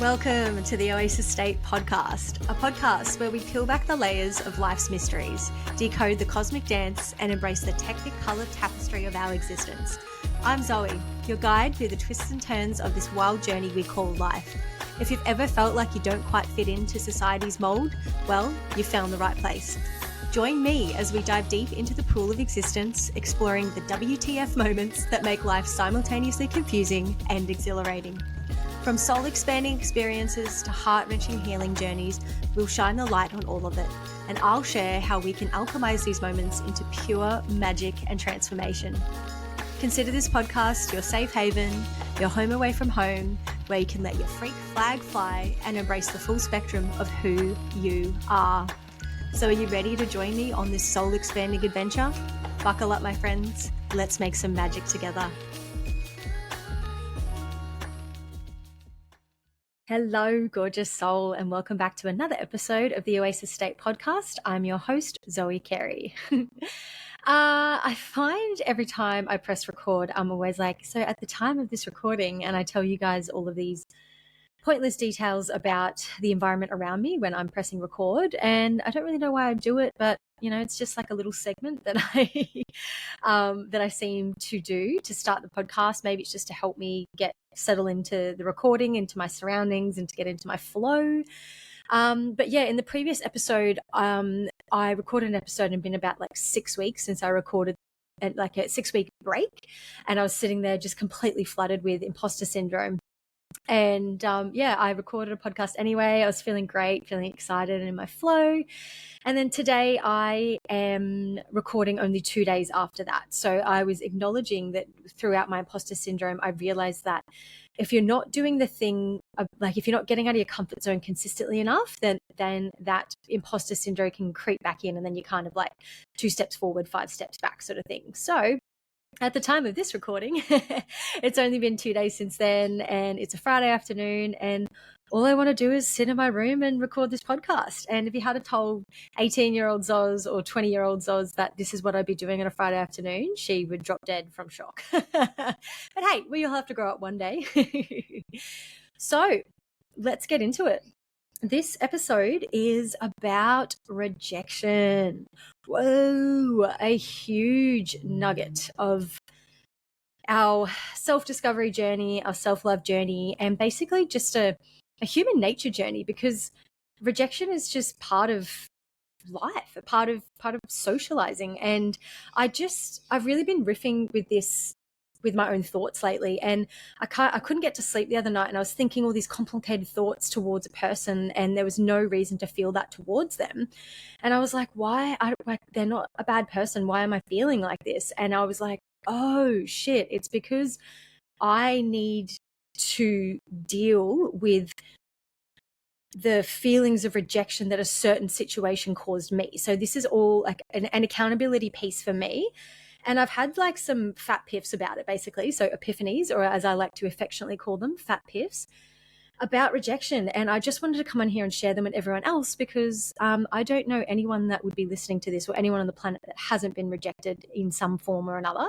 Welcome to the oasis.state podcast, a podcast where we peel back the layers of life's mysteries, decode the cosmic dance, and embrace the technicolor tapestry of our existence. I'm Zoe, your guide through the twists and turns of this wild journey we call life. If you've ever felt like you don't quite fit into society's mold, well, you've found the right place. Join me as we dive deep into the pool of existence, exploring the WTF moments that make life simultaneously confusing and exhilarating. From soul-expanding experiences to heart-wrenching healing journeys, we'll shine the light on all of it, and I'll share how we can alchemize these moments into pure magic and transformation. Consider this podcast your safe haven, your home away from home, where you can let your freak flag fly and embrace the full spectrum of who you are. So are you ready to join me on this soul-expanding adventure? Buckle up, my friends. Let's make some magic together. Hello, gorgeous soul, and welcome back to another episode of the oasis.state podcast. I'm your host, Zoe Carey. I find every time I press record, I'm always like, so at the time of this recording, and I tell you guys all of these pointless details about the environment around me when I'm pressing record, and I don't really know why I do it, but you know, it's just like a little segment that I seem to do to start the podcast. Maybe it's just to help me settle into the recording, into my surroundings, and to get into my flow. But yeah, in the previous episode, I recorded an episode and been about like 6 weeks since I recorded at like a 6-week break, and I was sitting there just completely flooded with imposter syndrome. And I recorded a podcast anyway. I was feeling great, feeling excited and in my flow. And then today I am recording only 2 days after that. So I was acknowledging that throughout my imposter syndrome, I realized that if you're not doing the thing, like if you're not getting out of your comfort zone consistently enough, then that imposter syndrome can creep back in, and then you're kind of like 2 steps forward, 5 steps back sort of thing. So at the time of this recording, it's only been 2 days since then, and it's a Friday afternoon, and all I want to do is sit in my room and record this podcast. And if you had told 18-year-old Zoz or 20-year-old Zoz that this is what I'd be doing on a Friday afternoon, she would drop dead from shock. But hey, we all have to grow up one day. So let's get into it. This episode is about rejection. Whoa, a huge nugget of our self-discovery journey, our self-love journey, and basically just a human nature journey, because rejection is just part of life, a part of socializing. And I've really been riffing with this with my own thoughts lately, and I couldn't get to sleep the other night, and I was thinking all these complicated thoughts towards a person, and there was no reason to feel that towards them. And I was like, they're not a bad person, why am I feeling like this? And I was like, oh shit, it's because I need to deal with the feelings of rejection that a certain situation caused me. So this is all like an accountability piece for me. And I've had like some fat piffs about it, basically. So epiphanies, or as I like to affectionately call them, fat piffs about rejection. And I just wanted to come on here and share them with everyone else, because I don't know anyone that would be listening to this, or anyone on the planet that hasn't been rejected in some form or another.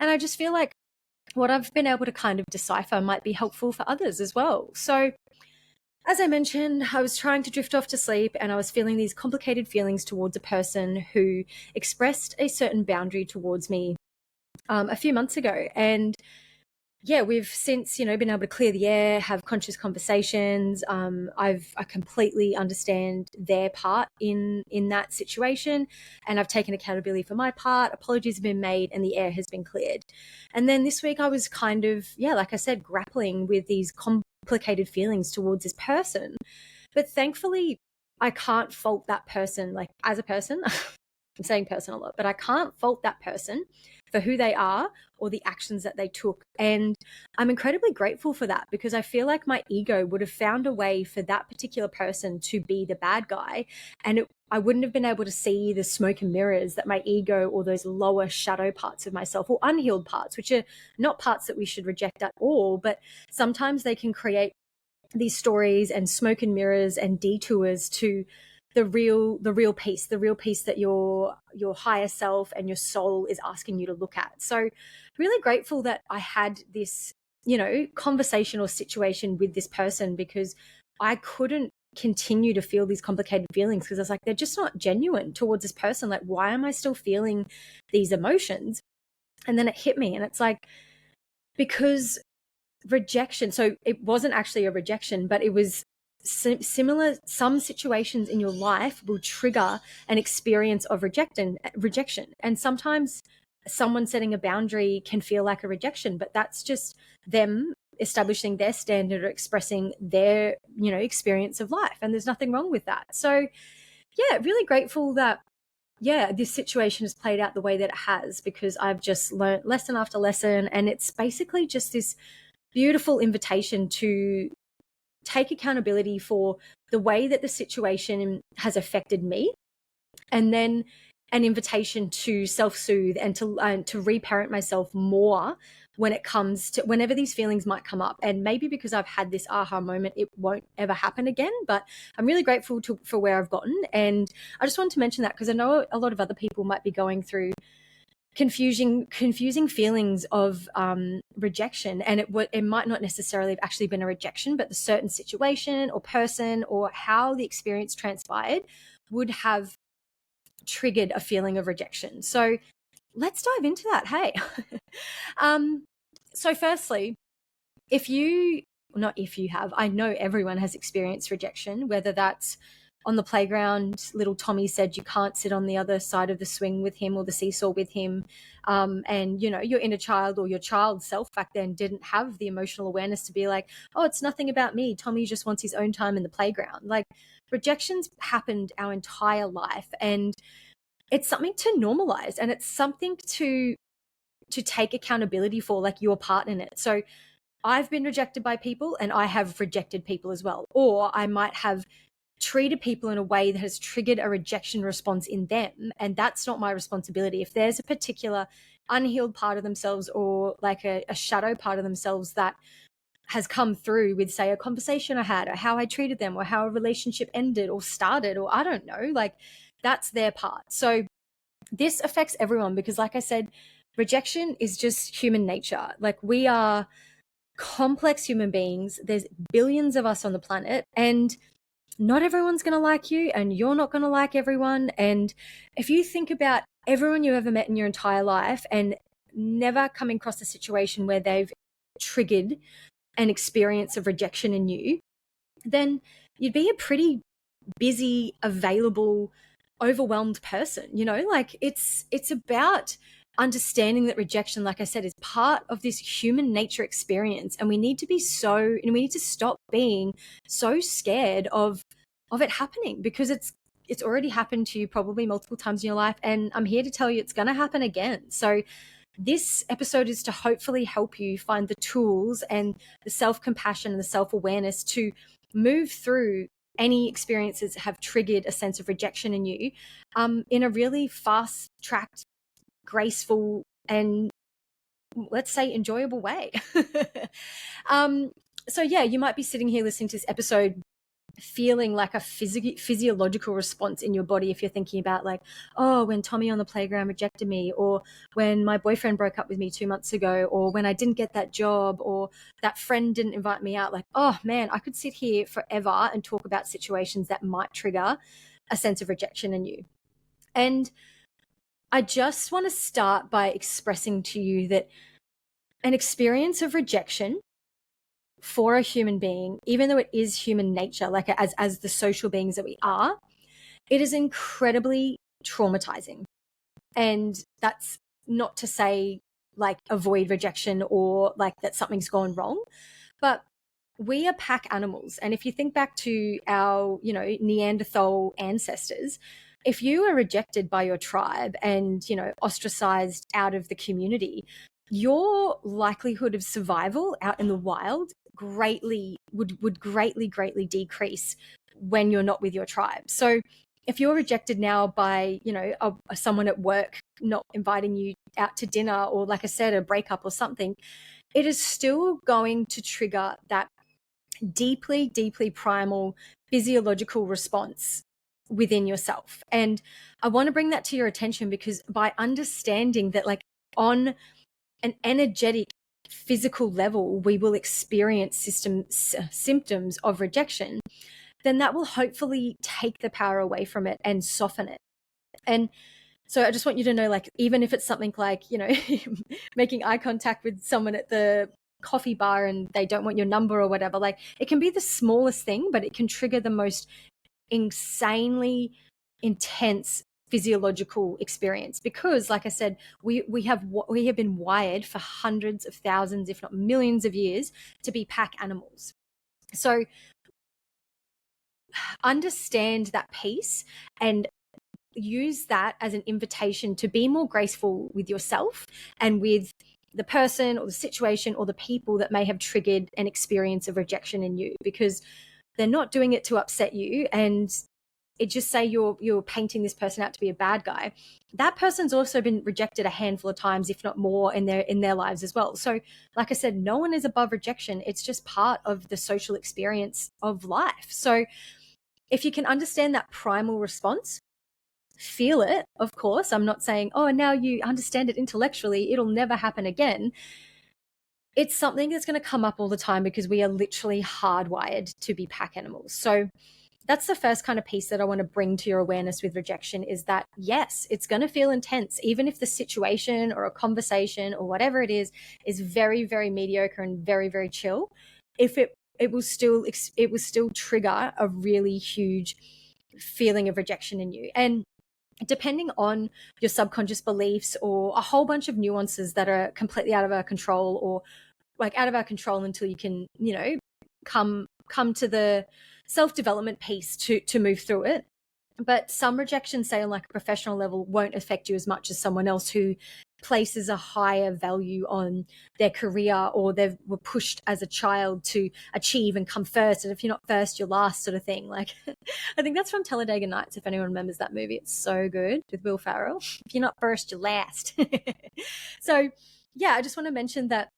And I just feel like what I've been able to kind of decipher might be helpful for others as well. So as I mentioned, I was trying to drift off to sleep, and I was feeling these complicated feelings towards a person who expressed a certain boundary towards me a few months ago. And yeah, we've since, been able to clear the air, have conscious conversations. I completely understand their part in that situation, and I've taken accountability for my part. Apologies have been made, and the air has been cleared. And then this week I was kind of, like I said, grappling with these complicated feelings towards this person. But thankfully, I can't fault that person, like as a person. I'm saying person a lot, but I can't fault that person for who they are or the actions that they took. And I'm incredibly grateful for that, because I feel like my ego would have found a way for that particular person to be the bad guy. And I wouldn't have been able to see the smoke and mirrors that my ego, or those lower shadow parts of myself, or unhealed parts, which are not parts that we should reject at all, but sometimes they can create these stories and smoke and mirrors and detours to the real piece that your higher self and your soul is asking you to look at. So really grateful that I had this conversation or situation with this person because I couldn't continue to feel these complicated feelings because I was like, they're just not genuine towards this person. Like, why am I still feeling these emotions? And then it hit me, and it's like, because rejection, so it wasn't actually a rejection, but it was similar. Some situations in your life will trigger an experience of rejection. And sometimes someone setting a boundary can feel like a rejection, but that's just them establishing their standard or expressing their experience of life, and there's nothing wrong with that. So yeah, really grateful that this situation has played out the way that it has, because I've just learned lesson after lesson, and it's basically just this beautiful invitation to take accountability for the way that the situation has affected me, and then an invitation to self-soothe and to reparent myself more when it comes to whenever these feelings might come up. And maybe because I've had this aha moment, it won't ever happen again, but I'm really grateful for where I've gotten. And I just wanted to mention that because I know a lot of other people might be going through confusing feelings of rejection, and it might not necessarily have actually been a rejection, but the certain situation or person or how the experience transpired would have triggered a feeling of rejection. So let's dive into that. Hey. So firstly, I know everyone has experienced rejection, whether that's on the playground, little Tommy said you can't sit on the other side of the swing with him or the seesaw with him. And, your inner child or your child self back then didn't have the emotional awareness to be like, oh, it's nothing about me. Tommy just wants his own time in the playground. Like, rejections happened our entire life, and it's something to normalize, and it's something to take accountability for, like your part in it. So I've been rejected by people, and I have rejected people as well. Or I might have treated people in a way that has triggered a rejection response in them, and that's not my responsibility. If there's a particular unhealed part of themselves, or like a shadow part of themselves that has come through with, say, a conversation I had, or how I treated them, or how a relationship ended or started, or I don't know, like, that's their part. So this affects everyone because, like I said, rejection is just human nature. Like, we are complex human beings. There's billions of us on the planet, and not everyone's going to like you, and you're not going to like everyone. And if you think about everyone you ever met in your entire life and never coming across a situation where they've triggered an experience of rejection in you, then you'd be a pretty busy, available, overwhelmed person. Like, it's about understanding that rejection, like I said, is part of this human nature experience, and we need to stop being so scared of it happening, because it's already happened to you probably multiple times in your life, and I'm here to tell you it's going to happen again. So this episode is to hopefully help you find the tools and the self-compassion and the self-awareness to move through any experiences that have triggered a sense of rejection in you, in a really fast-tracked, graceful, and, let's say, enjoyable way. So yeah, you might be sitting here listening to this episode feeling like a physiological response in your body if you're thinking about, like, oh, when Tommy on the playground rejected me, or when my boyfriend broke up with me 2 months ago, or when I didn't get that job, or that friend didn't invite me out. Like, oh man, I could sit here forever and talk about situations that might trigger a sense of rejection in you. And I just want to start by expressing to you that an experience of rejection for a human being, even though it is human nature, like as the social beings that we are, it is incredibly traumatizing. And that's not to say, like, avoid rejection or like that something's gone wrong, but we are pack animals. And if you think back to our, Neanderthal ancestors, if you were rejected by your tribe and, ostracized out of the community, your likelihood of survival out in the wild would greatly decrease when you're not with your tribe. So if you're rejected now by, someone at work not inviting you out to dinner, or, like I said, a breakup or something, it is still going to trigger that deeply primal physiological response within yourself. And I want to bring that to your attention, because by understanding that, like, on an energetic physical level we will experience symptoms of rejection, then that will hopefully take the power away from it and soften it. And so I just want you to know, like, even if it's something like, you know, making eye contact with someone at the coffee bar and they don't want your number or whatever, like, it can be the smallest thing, but it can trigger the most insanely intense physiological experience. Because, like I said, we have been wired for hundreds of thousands, if not millions of years, to be pack animals. So understand that piece and use that as an invitation to be more graceful with yourself and with the person or the situation or the people that may have triggered an experience of rejection in you, because they're not doing it to upset you. And it just say you're painting this person out to be a bad guy. That person's also been rejected a handful of times, if not more, in their lives as well. So like I said, no one is above rejection. It's just part of the social experience of life. So if you can understand that primal response, feel it, of course. I'm not saying, oh, now you understand it intellectually, it'll never happen again. It's something that's going to come up all the time because we are literally hardwired to be pack animals. So that's the first kind of piece that I want to bring to your awareness with rejection, is that yes, it's going to feel intense, even if the situation or a conversation or whatever it is very, very mediocre and very, very chill. If it will still trigger a really huge feeling of rejection in you. And depending on your subconscious beliefs or a whole bunch of nuances that are completely out of our control, or like out of our control until you can, you know, come to the self-development piece to move through it. But some rejections, say on like a professional level, won't affect you as much as someone else who places a higher value on their career, or they were pushed as a child to achieve and come first, and if you're not first, you're last, sort of thing. Like I think that's from Talladega Nights, if anyone remembers that movie. It's so good, with Will Ferrell. If you're not first, you're last. So yeah, I just want to mention that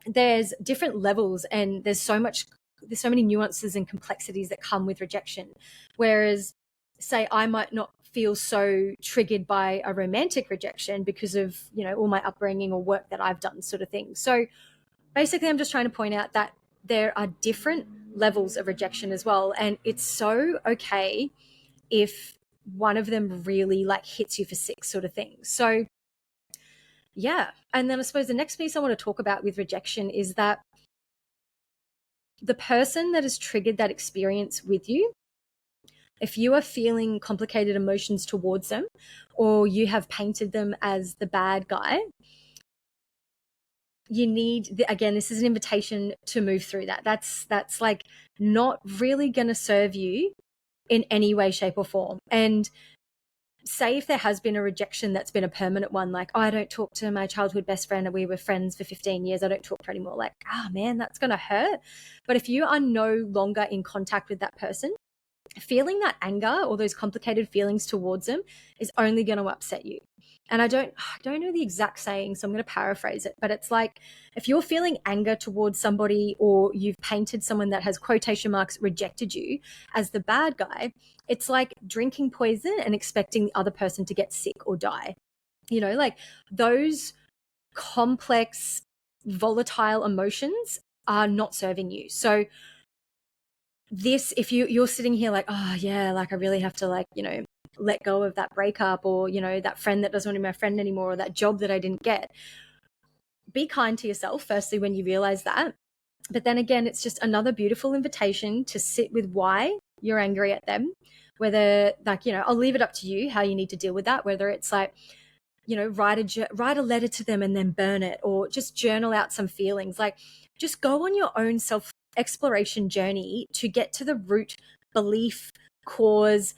there's different levels, and there's so many nuances and complexities that come with rejection. Whereas, say, I might not feel so triggered by a romantic rejection because of, you know, all my upbringing or work that I've done, sort of thing. So basically, I'm just trying to point out that there are different levels of rejection as well. And it's so okay if one of them really like hits you for six, sort of thing. So yeah. And then I suppose the next piece I want to talk about with rejection is that the person that has triggered that experience with you, if you are feeling complicated emotions towards them, or you have painted them as the bad guy, you need, again, this is an invitation to move through that. That's like not really going to serve you in any way, shape, or form. And say if there has been a rejection that's been a permanent one, like, oh, I don't talk to my childhood best friend and we were friends for 15 years, I don't talk to her anymore. Like, man, that's going to hurt. But if you are no longer in contact with that person, feeling that anger or those complicated feelings towards them is only going to upset you. And I don't know the exact saying, so I'm going to paraphrase it, but it's like, if you're feeling anger towards somebody, or you've painted someone that has quotation marks rejected you as the bad guy, it's like drinking poison and expecting the other person to get sick or die. You know, like those complex, volatile emotions are not serving you. So this, if you're sitting here like, oh yeah, like I really have to, like, you know, let go of that breakup, or, you know, that friend that doesn't want to be my friend anymore, or that job that I didn't get, be kind to yourself firstly when you realize that. But then again, it's just another beautiful invitation to sit with why you're angry at them. Whether, like, you know, I'll leave it up to you how you need to deal with that, whether it's like, you know, write a letter to them and then burn it, or just journal out some feelings. Like, just go on your own self exploration journey to get to the root belief, cause,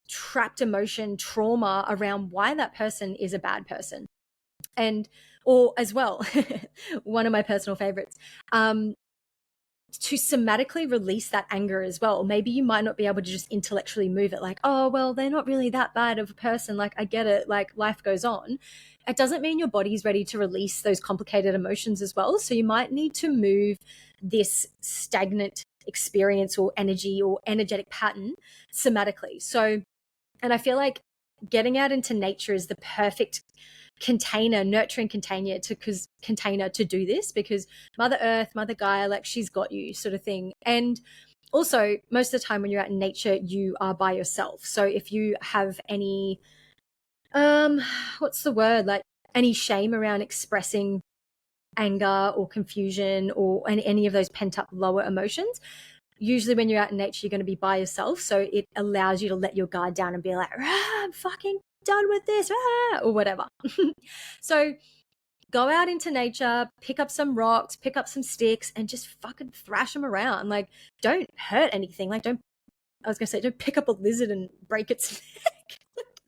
trapped emotion, trauma around why that person is a bad person. And, or as well, one of my personal favorites, to somatically release that anger as well. Maybe you might not be able to just intellectually move it, like, oh, well, they're not really that bad of a person, like, I get it, like, life goes on. It doesn't mean your body's ready to release those complicated emotions as well. So you might need to move this stagnant experience or energy or energetic pattern somatically. So, and I feel like getting out into nature is the perfect nurturing container to do this, because Mother Earth, Mother Gaia, like she's got you, sort of thing. And also, most of the time when you're out in nature, you are by yourself. So if you have any, what's the word? Like any shame around expressing anger or confusion or any of those pent up lower emotions, usually when you're out in nature, you're going to be by yourself. So it allows you to let your guard down and be like, I'm fucking done with this, or whatever. So go out into nature, pick up some rocks, pick up some sticks, and just fucking thrash them around. Like, don't hurt anything. Like, don't pick up a lizard and break its neck.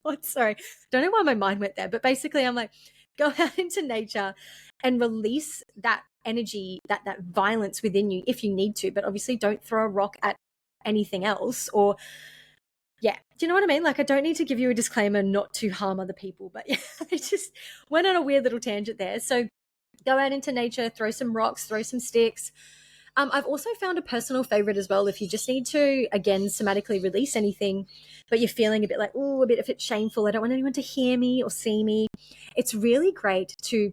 Oh, sorry. Don't know why my mind went there. But basically, I'm like, go out into nature and release that energy, that violence within you if you need to. But obviously, don't throw a rock at anything else. Or, yeah, do you know what I mean? Like, I don't need to give you a disclaimer not to harm other people. But yeah, I just went on a weird little tangent there. So go out into nature, throw some rocks, throw some sticks. I've also found a personal favorite as well. If you just need to, again, somatically release anything, but you're feeling a bit like, oh, a bit of it shameful, I don't want anyone to hear me or see me. It's really great to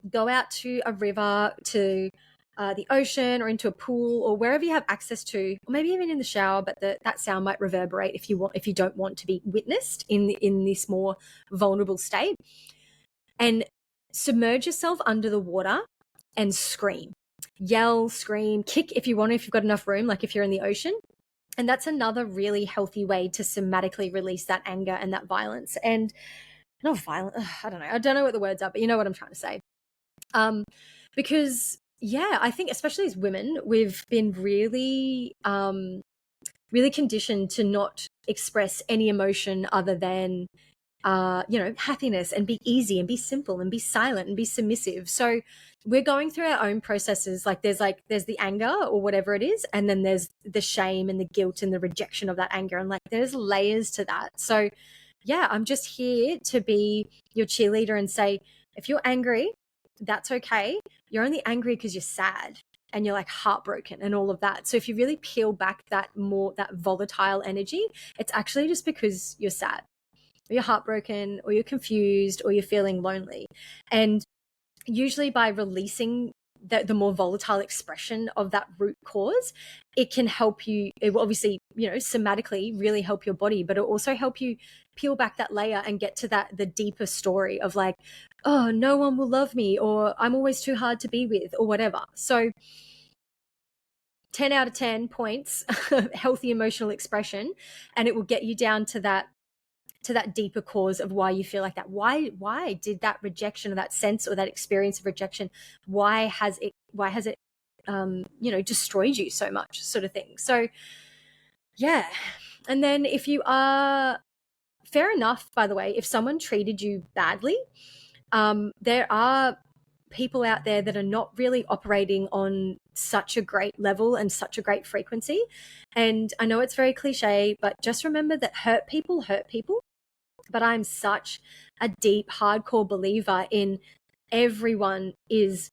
go out to a river, to the ocean, or into a pool, or wherever you have access to, or maybe even in the shower. But that sound might reverberate if you don't want to be witnessed in this more vulnerable state. And submerge yourself under the water and scream. Yell, scream, kick if you want, if you've got enough room, like if you're in the ocean. And that's another really healthy way to somatically release that anger and that violence. And not violent, I don't know what the words are, but you know what I'm trying to say. Because yeah, I think especially as women, we've been really really conditioned to not express any emotion other than happiness, and be easy and be simple and be silent and be submissive. So we're going through our own processes. Like there's the anger or whatever it is, and then there's the shame and the guilt and the rejection of that anger, and like there's layers to that. So yeah, I'm just here to be your cheerleader and say, if you're angry, that's okay. You're only angry because you're sad and you're like heartbroken and all of that. So if you really peel back that volatile energy, it's actually just because you're sad, or you're heartbroken, or you're confused, or you're feeling lonely. And usually by releasing the more volatile expression of that root cause, it can help you. It will obviously, somatically really help your body, but it'll also help you peel back that layer and get to the deeper story of like, oh, no one will love me, or I'm always too hard to be with, or whatever. So 10 out of 10 points, healthy emotional expression, and it will get you down to that deeper cause of why you feel like that. Why did that rejection, or that sense, or that experience of rejection, why has it destroyed you so much, sort of thing. So yeah. And then if you are, fair enough, by the way, if someone treated you badly, there are people out there that are not really operating on such a great level and such a great frequency. And I know it's very cliche, but just remember that hurt people. But I'm such a deep, hardcore believer in everyone is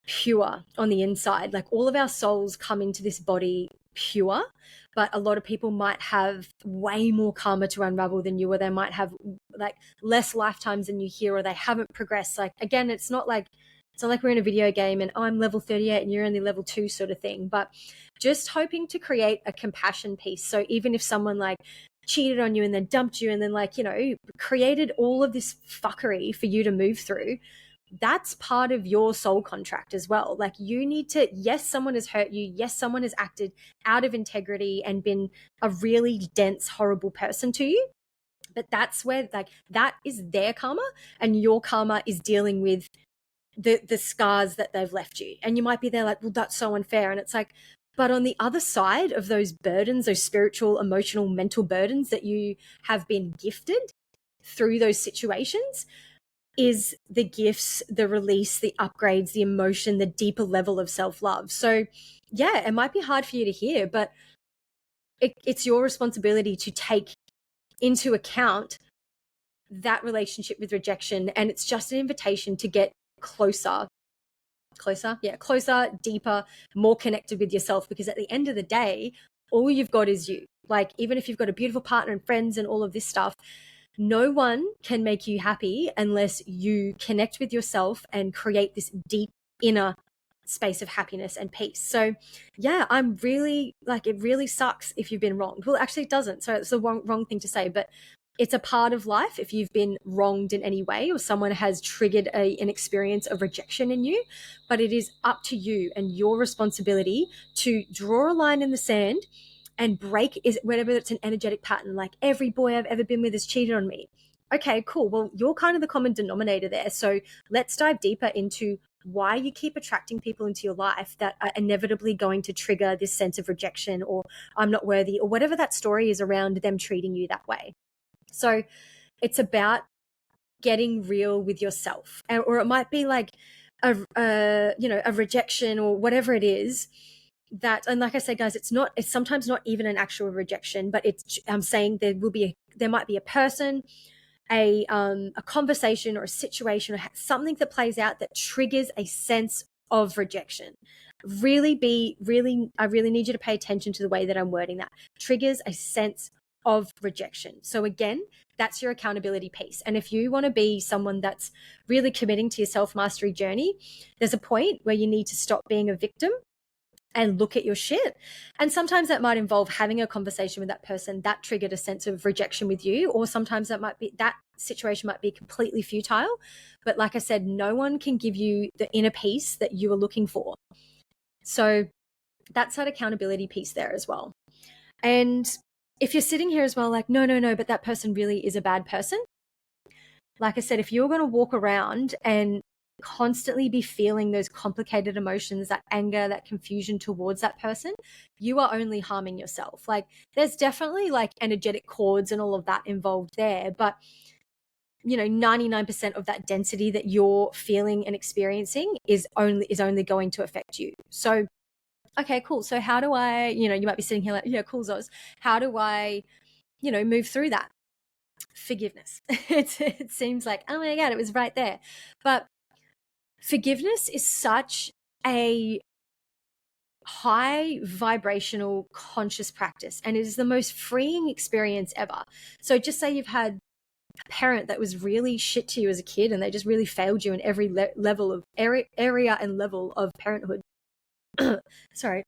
pure on the inside. Like all of our souls come into this body pure, but a lot of people might have way more karma to unravel than you, or they might have like less lifetimes than you here, or they haven't progressed. Like, again, it's not like we're in a video game and I'm level 38 and you're only level 2 sort of thing, but just hoping to create a compassion piece. So even if someone like cheated on you and then dumped you and then created all of this fuckery for you to move through, that's part of your soul contract as well. Like you need to, yes, someone has hurt you. Yes, someone has acted out of integrity and been a really dense, horrible person to you. But that's where that is their karma, and your karma is dealing with the scars that they've left you. And you might be there like, well, that's so unfair. And it's like, but on the other side of those burdens, those spiritual, emotional, mental burdens that you have been gifted through those situations, is the gifts, the release, the upgrades, the emotion, the deeper level of self-love. So yeah, it might be hard for you to hear, but it's your responsibility to take into account that relationship with rejection. And it's just an invitation to get closer, deeper, more connected with yourself. Because at the end of the day, all you've got is you. Like, even if you've got a beautiful partner and friends and all of this stuff, no one can make you happy unless you connect with yourself and create this deep inner space of happiness and peace. So yeah, I'm really like, it really sucks if you've been wronged. Well, actually it doesn't. So it's the wrong thing to say, but it's a part of life if you've been wronged in any way or someone has triggered an experience of rejection in you. But it is up to you and your responsibility to draw a line in the sand and break is whatever it's an energetic pattern. Like, every boy I've ever been with has cheated on me. Okay, cool. Well, you're kind of the common denominator there. So let's dive deeper into why you keep attracting people into your life that are inevitably going to trigger this sense of rejection or I'm not worthy or whatever that story is around them treating you that way. So it's about getting real with yourself, or it might be like a rejection or whatever it is that, and like I said, guys, it's sometimes not even an actual rejection, but I'm saying there might be a person, a conversation or a situation or something that plays out that triggers a sense of rejection. I really need you to pay attention to the way that I'm wording that. Triggers a sense of rejection. So again, that's your accountability piece. And if you want to be someone that's really committing to your self-mastery journey, there's a point where you need to stop being a victim and look at your shit. And sometimes that might involve having a conversation with that person that triggered a sense of rejection with you, or sometimes that situation might be completely futile. But like I said, no one can give you the inner peace that you are looking for. So that's that accountability piece there as well. And if you're sitting here as well, like, no, but that person really is a bad person. Like I said, if you're going to walk around and constantly be feeling those complicated emotions, that anger, that confusion towards that person, you are only harming yourself. Like, there's definitely like energetic cords and all of that involved there, but 99% of that density that you're feeling and experiencing is only going to affect you. So okay, cool. So how do I, you might be sitting here like, yeah, cool, Zoz. How do I, move through that? Forgiveness. It seems like, oh my God, it was right there. But forgiveness is such a high vibrational conscious practice, and it is the most freeing experience ever. So just say you've had a parent that was really shit to you as a kid and they just really failed you in every level of area and level of parenthood. Sorry.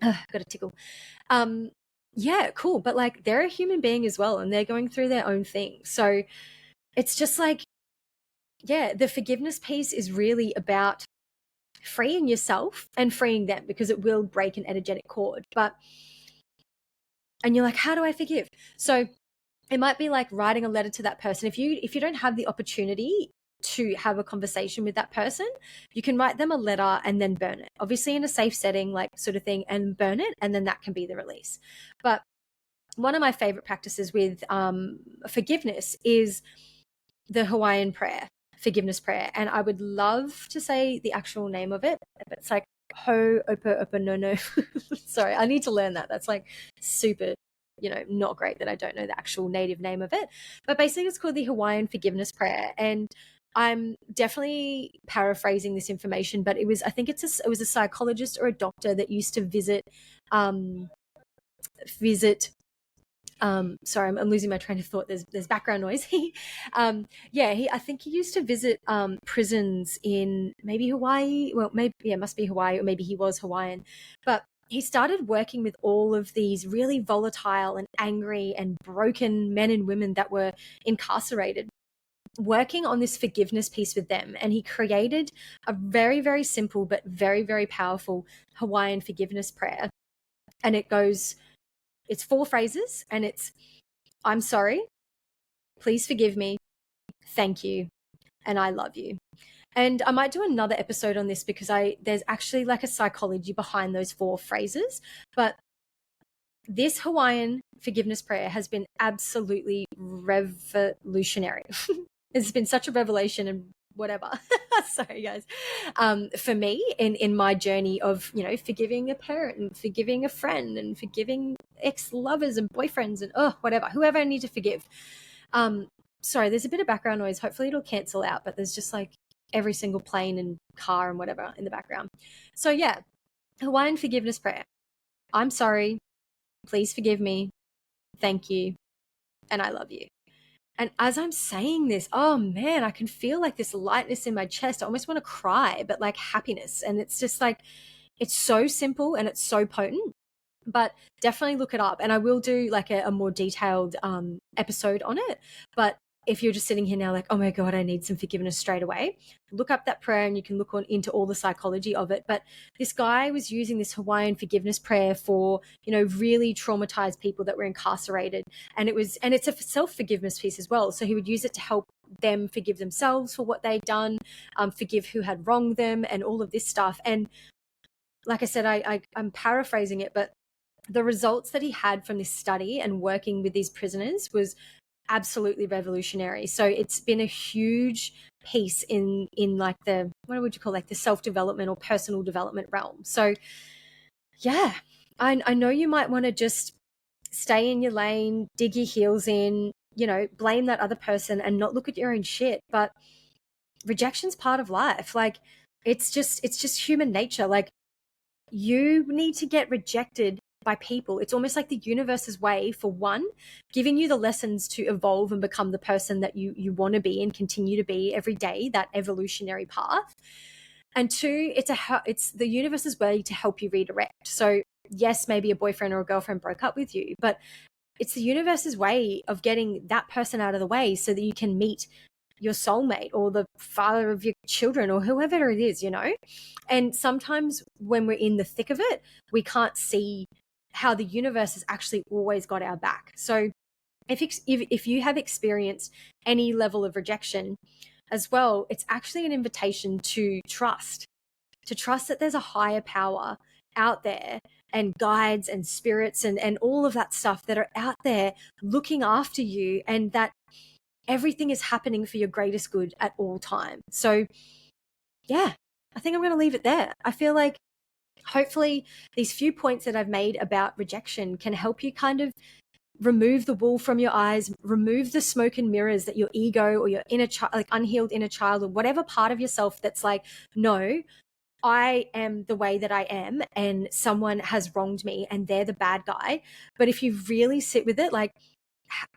Got a tickle. Yeah, cool. But like, they're a human being as well and they're going through their own thing. So it's just like, yeah, the forgiveness piece is really about freeing yourself and freeing them, because it will break an energetic cord. And you're like, how do I forgive? So it might be like writing a letter to that person. If you don't have the opportunity to have a conversation with that person, you can write them a letter and then burn it, obviously in a safe setting, like sort of thing, and burn it, and then that can be the release. But one of my favorite practices with forgiveness is the Hawaiian prayer, forgiveness prayer. And I would love to say the actual name of it, but it's like Ho Opa Opa No No. Sorry, I need to learn that. That's like super, not great that I don't know the actual native name of it. But basically it's called the Hawaiian forgiveness prayer. And I'm definitely paraphrasing this information, but it was a psychologist or a doctor that used to visit sorry, I'm losing my train of thought. There's background noise. I think he used to visit prisons in maybe Hawaii. Well, maybe, yeah, it must be Hawaii, or maybe he was Hawaiian. But he started working with all of these really volatile and angry and broken men and women that were incarcerated, working on this forgiveness piece with them. And he created a very, very simple but very, very powerful Hawaiian forgiveness prayer. And it's 4 phrases, and it's, I'm sorry, please forgive me, thank you, and I love you. And I might do another episode on this because there's actually like a psychology behind those 4 phrases. But this Hawaiian forgiveness prayer has been absolutely revolutionary. It's been such a revelation and whatever. Sorry, guys. For me, in my journey of, forgiving a parent and forgiving a friend and forgiving ex-lovers and boyfriends and whatever, whoever I need to forgive. Sorry, there's a bit of background noise. Hopefully it'll cancel out, but there's just like every single plane and car and whatever in the background. So yeah, Hawaiian forgiveness prayer. I'm sorry. Please forgive me. Thank you. And I love you. And as I'm saying this, oh man, I can feel like this lightness in my chest. I almost want to cry, but like happiness. And it's just like, it's so simple and it's so potent. But definitely look it up, and I will do like a more detailed episode on it. But if you're just sitting here now like, oh my god, I need some forgiveness straight away, look up that prayer and you can look into all the psychology of it. But this guy was using this Hawaiian forgiveness prayer for, you know, really traumatized people that were incarcerated, and it's a self-forgiveness piece as well. So he would use it to help them forgive themselves for what they'd done, forgive who had wronged them, and all of this stuff. And like I said, I'm paraphrasing it, but the results that he had from this study and working with these prisoners was absolutely revolutionary. So it's been a huge piece in like the, what would you call, like the self-development or personal development realm. So yeah, I know you might want to just stay in your lane, dig your heels in, you know, blame that other person and not look at your own shit. But rejection's part of life. Like it's just human nature. Like you need to get rejected by people. It's almost like the universe's way, for one, giving you the lessons to evolve and become the person that you want to be and continue to be every day, that evolutionary path. And two, it's the universe's way to help you redirect. So yes, maybe a boyfriend or a girlfriend broke up with you, but it's the universe's way of getting that person out of the way so that you can meet your soulmate or the father of your children or whoever it is, you know? And sometimes when we're in the thick of it, we can't see how the universe has actually always got our back. So if you have experienced any level of rejection as well, it's actually an invitation to trust that there's a higher power out there, and guides and spirits and all of that stuff that are out there looking after you, and that everything is happening for your greatest good at all times. So yeah, I think I'm going to leave it there. I feel like hopefully these few points that I've made about rejection can help you kind of remove the wool from your eyes, remove the smoke and mirrors that your ego or your inner child, like unhealed inner child or whatever part of yourself that's like, no, I am the way that I am and someone has wronged me and they're the bad guy. But if you really sit with it, like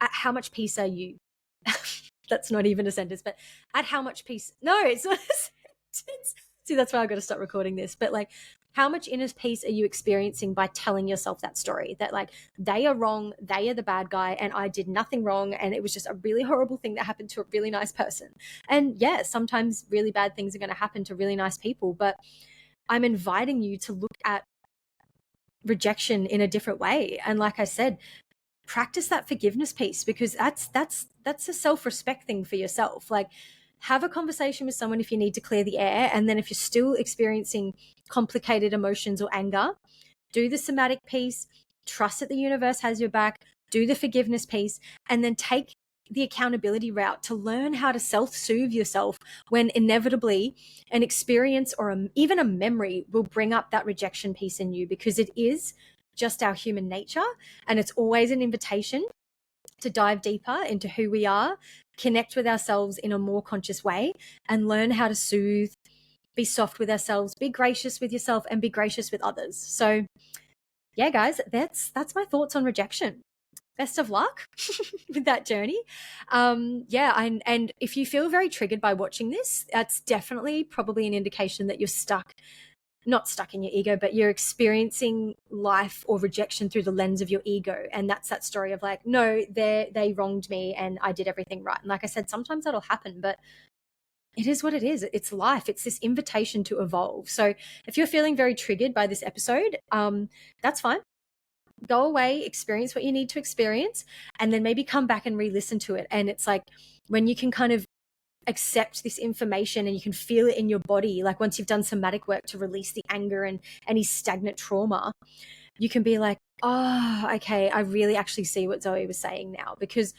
at how much peace are you? That's not even a sentence, but at how much peace? No, it's not a sentence. See, that's why I've got to stop recording this. But like, how much inner peace are you experiencing by telling yourself that story that like they are wrong, they are the bad guy, and I did nothing wrong, and it was just a really horrible thing that happened to a really nice person. And yeah, sometimes really bad things are going to happen to really nice people, but I'm inviting you to look at rejection in a different way. And like I said, practice that forgiveness piece, because that's a self-respect thing for yourself. Like, have a conversation with someone if you need to clear the air, and then if you're still experiencing complicated emotions or anger, do the somatic piece, trust that the universe has your back, do the forgiveness piece, and then take the accountability route to learn how to self-soothe yourself when inevitably an experience or even a memory will bring up that rejection piece in you, because it is just our human nature. And it's always an invitation to dive deeper into who we are, connect with ourselves in a more conscious way, and learn how to soothe, be soft with ourselves, be gracious with yourself, and be gracious with others. So yeah, guys, that's my thoughts on rejection. Best of luck with that journey. Yeah, and if you feel very triggered by watching this, that's definitely probably an indication that you're not stuck in your ego, but you're experiencing life or rejection through the lens of your ego. And that's that story of like, no, they wronged me and I did everything right. And like I said, sometimes that'll happen, but it is what it is. It's life. It's this invitation to evolve. So if you're feeling very triggered by this episode, that's fine. Go away, experience what you need to experience, and then maybe come back and re-listen to it. And it's like when you can kind of accept this information and you can feel it in your body, like once you've done somatic work to release the anger and any stagnant trauma, you can be like, oh, okay, I really actually see what Zoe was saying now, because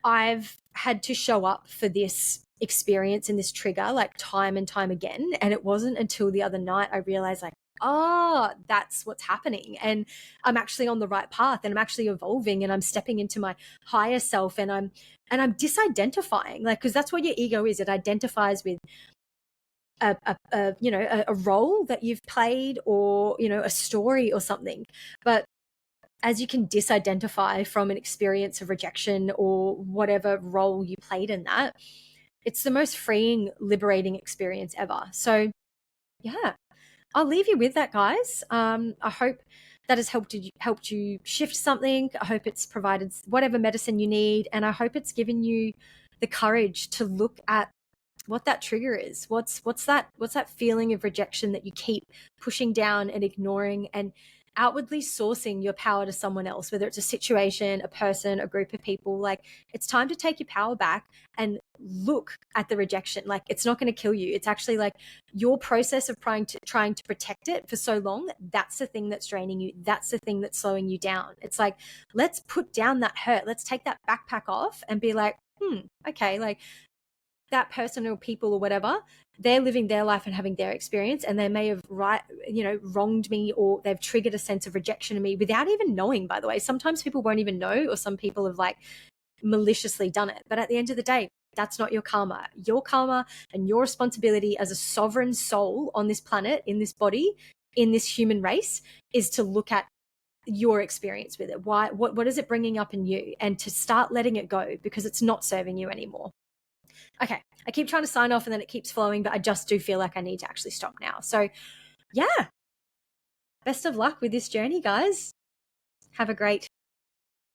I've had to show up for this experience and this trigger like time and time again. And it wasn't until the other night I realized like, oh, that's what's happening. And I'm actually on the right path, and I'm actually evolving, and I'm stepping into my higher self, and I'm disidentifying, like, because that's what your ego is. It identifies with a role that you've played, or, you know, a story or something. But as you can disidentify from an experience of rejection or whatever role you played in that, it's the most freeing, liberating experience ever. So yeah, I'll leave you with that, guys. I hope that has helped you shift something. I hope it's provided whatever medicine you need, and I hope it's given you the courage to look at what that trigger is. What's that feeling of rejection that you keep pushing down and ignoring and outwardly sourcing your power to someone else, whether it's a situation, a person, a group of people. Like, it's time to take your power back and look at the rejection. Like, it's not going to kill you. It's actually like your process of trying to protect it for so long. That's the thing that's draining you. That's the thing that's slowing you down. It's like, let's put down that hurt. Let's take that backpack off and be like, okay, like, that person or people or whatever, they're living their life and having their experience, and they may have wronged me, or they've triggered a sense of rejection in me without even knowing, by the way. Sometimes people won't even know, or some people have like maliciously done it. But at the end of the day, that's not your karma. Your karma and your responsibility as a sovereign soul on this planet, in this body, in this human race, is to look at your experience with it. What is it bringing up in you, and to start letting it go, because it's not serving you anymore. Okay, I keep trying to sign off and then it keeps flowing, but I just do feel like I need to actually stop now. So yeah, best of luck with this journey, guys. Have a great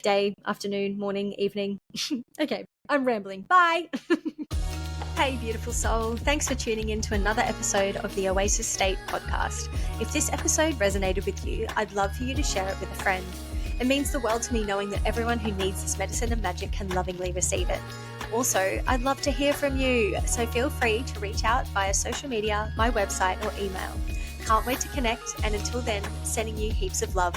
day, afternoon, morning, evening. Okay, I'm rambling. Bye. Hey, beautiful soul. Thanks for tuning in to another episode of the Oasis State podcast. If this episode resonated with you, I'd love for you to share it with a friend. It means the world to me knowing that everyone who needs this medicine and magic can lovingly receive it. Also, I'd love to hear from you, so feel free to reach out via social media, my website, or email. Can't wait to connect, and until then, sending you heaps of love.